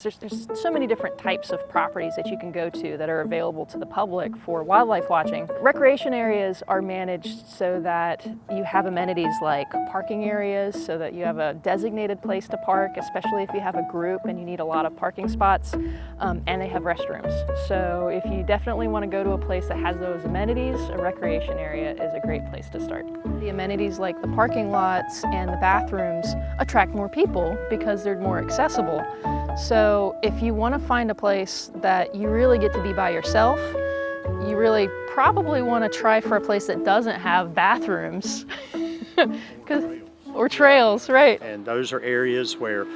There's so many different types of properties that you can go to that are available to the public for wildlife watching. Recreation areas are managed so that you have amenities like parking areas, so that you have a designated place to park, especially if you have a group and you need a lot of parking spots, and they have restrooms. So if you definitely want to go to a place that has those amenities, a recreation area is a great place to start. The amenities like the parking lots and the bathrooms attract more people because they're more accessible. So if you want to find a place that you really get to be by yourself, you really probably want to try for a place that doesn't have bathrooms or trails, right? And those are areas where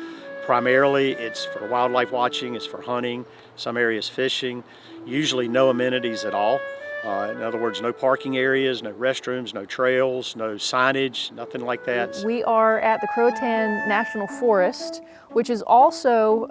primarily it's for wildlife watching, it's for hunting, some areas fishing, usually no amenities at all. In other words, no parking areas, no restrooms, no trails, no signage, nothing like that. We are at the Croatan National Forest, which is also,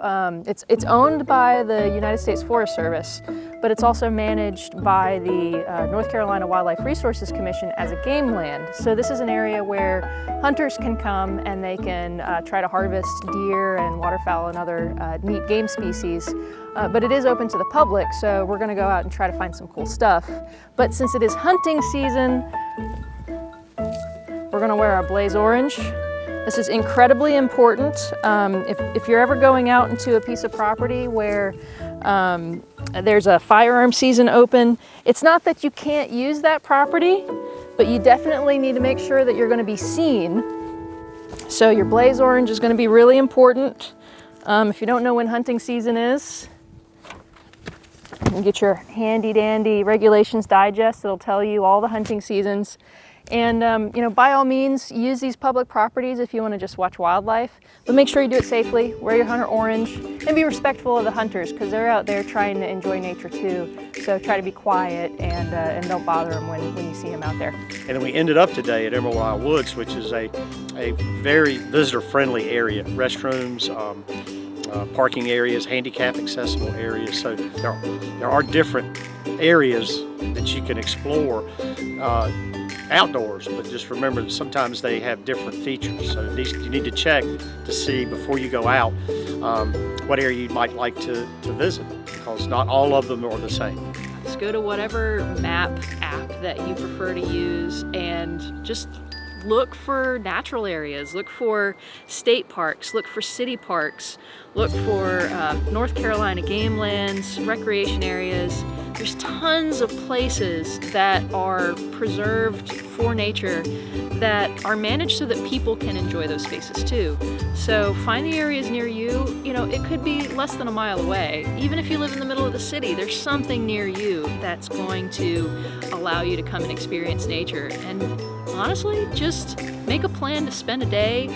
it's owned by the United States Forest Service, but it's also managed by the North Carolina Wildlife Resources Commission as a game land. So this is an area where hunters can come and they can try to harvest deer and waterfowl and other neat game species. But it is open to the public, so we're gonna go out and try to find some cool stuff. But since it is hunting season, we're gonna wear our blaze orange. This is incredibly important. If you're ever going out into a piece of property where there's a firearm season open, it's not that you can't use that property, but you definitely need to make sure that you're gonna be seen. So your blaze orange is gonna be really important. If you don't know when hunting season is, you can get your handy dandy Regulations Digest. It'll tell you all the hunting seasons. And by all means, use these public properties if you want to just watch wildlife, but make sure you do it safely, wear your hunter orange, and be respectful of the hunters because they're out there trying to enjoy nature too. So try to be quiet and don't bother them when you see them out there. And then we ended up today at Emerald Isle Woods, which is a very visitor-friendly area. Restrooms, parking areas, handicap accessible areas. So there are different areas that you can explore outdoors, but just remember that sometimes they have different features. So you need to check to see before you go out what area you might like to visit, because not all of them are the same. Just go to whatever map app that you prefer to use and just look for natural areas, look for state parks, look for city parks, look for North Carolina game lands, recreation areas. There's tons of places that are preserved for nature that are managed so that people can enjoy those spaces too. So find the areas near you. It could be less than a mile away. Even if you live in the middle of the city, there's something near you that's going to allow you to come and experience nature. And honestly, just make a plan to spend a day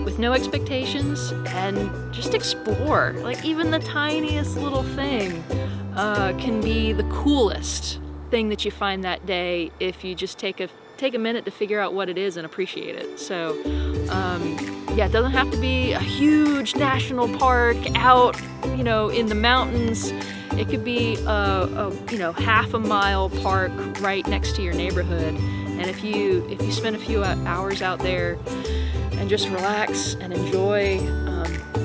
with no expectations and just explore. Like even the tiniest little thing can be the coolest thing that you find that day if you just take a minute to figure out what it is and appreciate it. So it doesn't have to be a huge national park out in the mountains. It could be a half a mile park right next to your neighborhood. And if you spend a few hours out there and just relax and enjoy,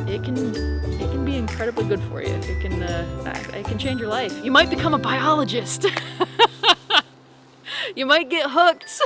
it can be incredibly good for you. It can change your life. You might become a biologist. You might get hooked.